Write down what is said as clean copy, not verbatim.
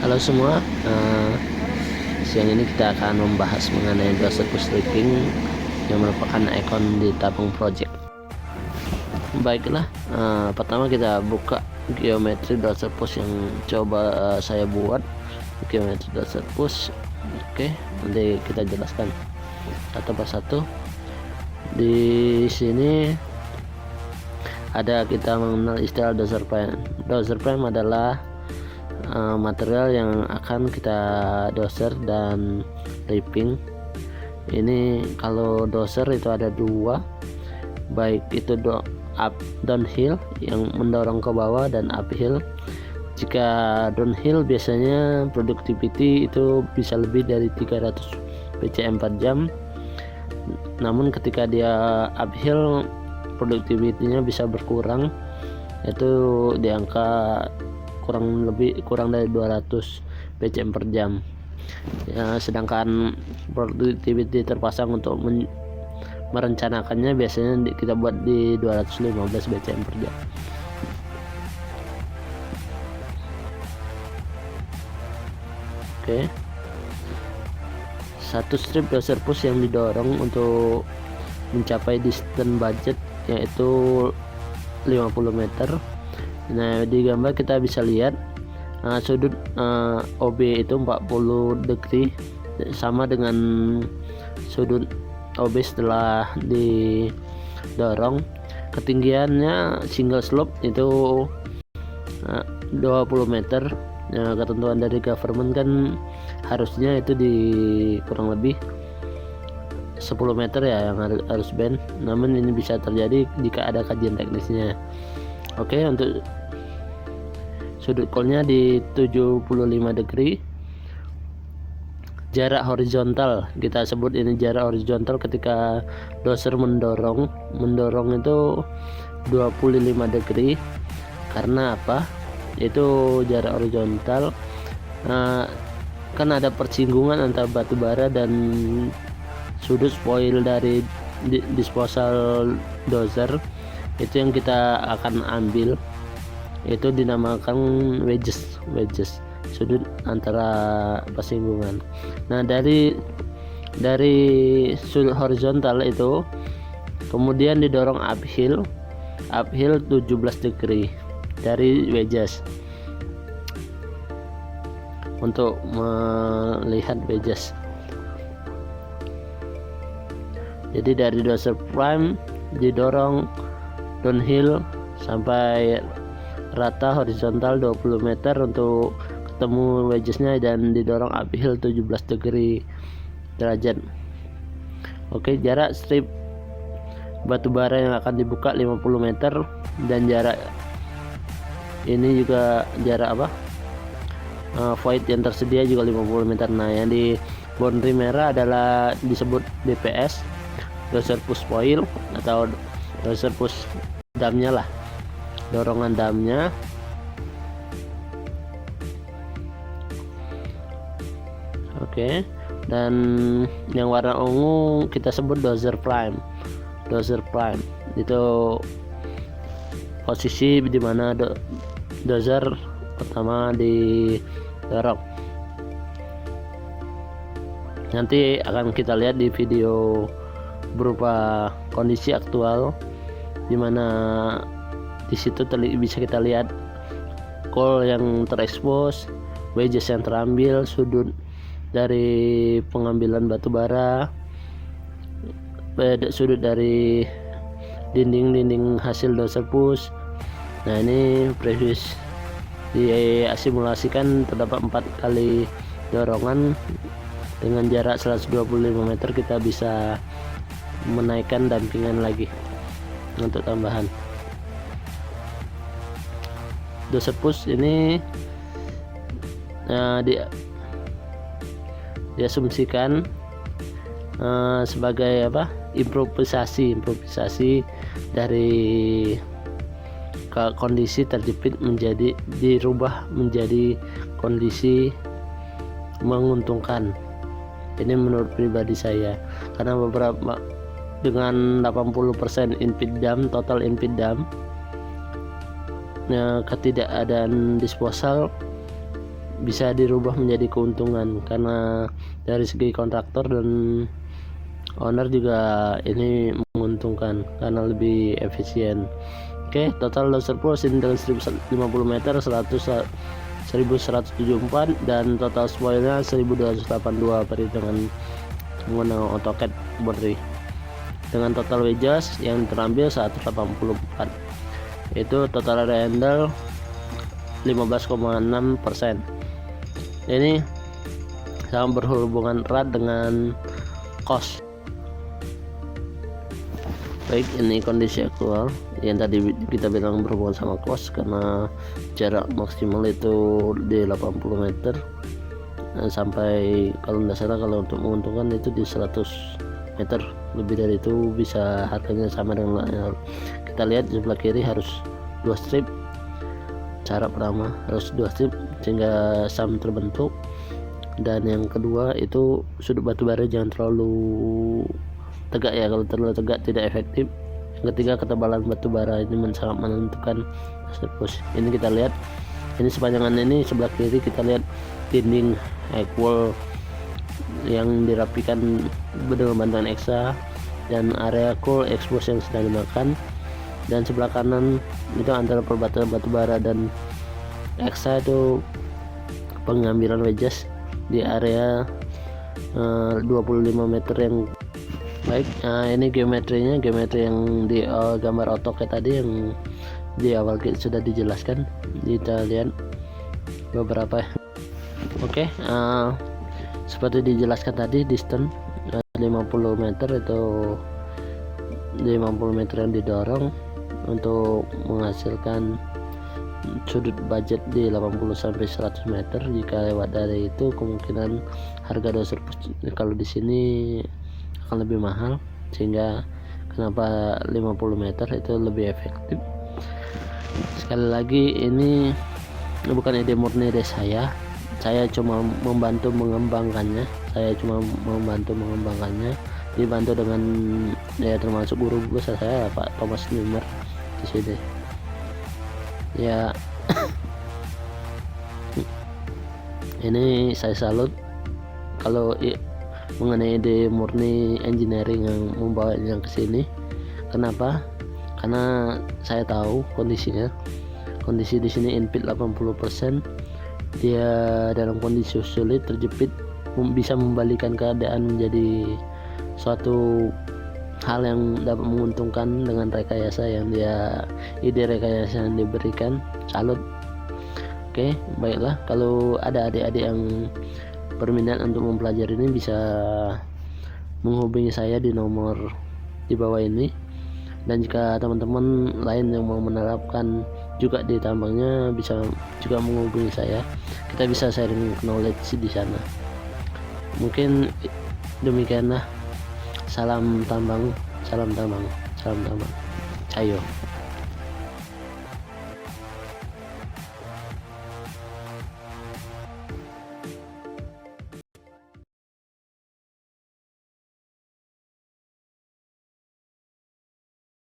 Halo semua, siang ini kita akan membahas mengenai doser push stripping yang merupakan ikon di tabung project. Baiklah, pertama kita buka geometri doser push yang coba saya buat. Geometri doser push, oke, nanti kita jelaskan satu persatu. Di sini ada kita mengenal istilah doser frame. Doser frame adalah material yang akan kita doser dan ripping. Ini kalau doser itu ada dua, baik itu downhill yang mendorong ke bawah dan uphill. Jika downhill biasanya productivity itu bisa lebih dari 300 PCM per jam, namun ketika dia uphill produktivitinya bisa berkurang, yaitu di angka kurang dari 200 PCM per jam ya, sedangkan productivity terpasang untuk merencanakannya biasanya kita buat di 215 PCM per jam. Oke, satu strip doser push yang didorong untuk mencapai distance budget yaitu 50 meter. Nah, di gambar kita bisa lihat sudut OB itu 40 degree, sama dengan sudut OB setelah didorong. Ketinggiannya single slope itu 20 meter. Nah, ketentuan dari government kan harusnya itu di kurang lebih 10 meter ya yang harus bend, namun ini bisa terjadi jika ada kajian teknisnya. Oke, untuk sudut call-nya di 75 degree. Jarak horizontal, kita sebut ini jarak horizontal ketika doser mendorong itu 25 degree. Karena apa? Itu jarak horizontal, kan ada persinggungan antara batu bara dan sudut spoil dari disposal doser. Itu yang kita akan ambil, itu dinamakan wedges, sudut antara persinggungan. Nah, dari sudut horizontal itu kemudian didorong uphill 17 degree dari wedges untuk melihat wedges. Jadi dari doser prime didorong downhill sampai rata horizontal 20 meter untuk ketemu wedgesnya, dan didorong uphill 17 degree derajat. Oke, jarak strip batu bara yang akan dibuka 50 meter, dan jarak ini juga jarak void yang tersedia juga 50 meter. Nah, yang di boundary merah adalah disebut DPS, doser push spoil, atau doser push damnya lah, dorongan damnya. Oke, dan yang warna ungu kita sebut doser prime. Itu posisi di mana doser pertama didorong. Nanti akan kita lihat di video berupa kondisi aktual, dimana di situ bisa kita lihat call yang terekspos, wedges yang terambil, sudut dari pengambilan batu bara, sudut dari dinding hasil doser push. Nah, ini previous disimulasikan terdapat 4 kali dorongan dengan jarak 125 meter. Kita bisa menaikkan dampingan lagi untuk tambahan. Doser push ini diasumsikan sebagai improvisasi dari kondisi terjepit dirubah menjadi kondisi menguntungkan. Ini menurut pribadi saya, karena beberapa dengan 80% input dam, total input dam, ketidakadaan disposal bisa dirubah menjadi keuntungan, karena dari segi kontraktor dan owner juga ini menguntungkan karena lebih efisien. Oke, total load surplus ini dengan 1050 meter 1174 dan total spoilnya 1282 perhitungan menggunakan AutoCAD Body. Dengan total wages yang terambil 184, itu total area handle 15,6%. Ini sangat berhubungan erat dengan cost. Baik, ini kondisi aktual yang tadi kita bilang berhubungan sama cost, karena jarak maksimal itu di 80 meter sampai, kalau tidak salah, kalau untuk menguntungkan itu di 100 meter. Lebih dari itu bisa harganya sama dengan kita lihat di sebelah kiri harus 2 strip. Cara pertama harus 2 strip sehingga sam terbentuk, dan yang kedua itu sudut batu bara jangan terlalu tegak ya, kalau terlalu tegak tidak efektif. Yang ketiga, ketebalan batu bara ini sangat menentukan surplus. Ini kita lihat, ini sepanjangan ini sebelah kiri kita lihat dinding egg wall yang dirapikan dengan bantuan EXA dan area cool expose yang sedang dimakan, dan sebelah kanan itu antara perbatasan batu bara dan EXA itu pengambilan wedges di area 25 meter yang baik. Ini geometri yang di gambar AutoCAD tadi yang di awal sudah dijelaskan, kita lihat beberapa. Oke, seperti dijelaskan tadi, distance 50 meter itu 50 meter yang didorong untuk menghasilkan sudut budget di 80 sampai 100 meter. Jika lewat dari itu, kemungkinan harga dasar kalau di sini akan lebih mahal, sehingga kenapa 50 meter itu lebih efektif. Sekali lagi, ini bukan ide murni dari saya cuma membantu mengembangkannya, dibantu dengan ya termasuk guru besar saya Pak Thomas Nimmer di sini ya. Ini saya salut kalau mengenai ide murni engineering yang membawanya ke sini. Kenapa? Karena saya tahu kondisi di sini input 80%, dia dalam kondisi sulit, terjepit, bisa membalikan keadaan menjadi suatu hal yang dapat menguntungkan dengan ide rekayasa yang diberikan. Salut. Oke, baiklah, kalau ada adik-adik yang berminat untuk mempelajari ini bisa menghubungi saya di nomor di bawah ini, dan jika teman-teman lain yang mau menerapkan juga di tambangnya bisa juga menghubungi saya, kita bisa sharing knowledge di sana. Mungkin demikianlah. Salam tambang, salam tambang, salam tambang. Ayo.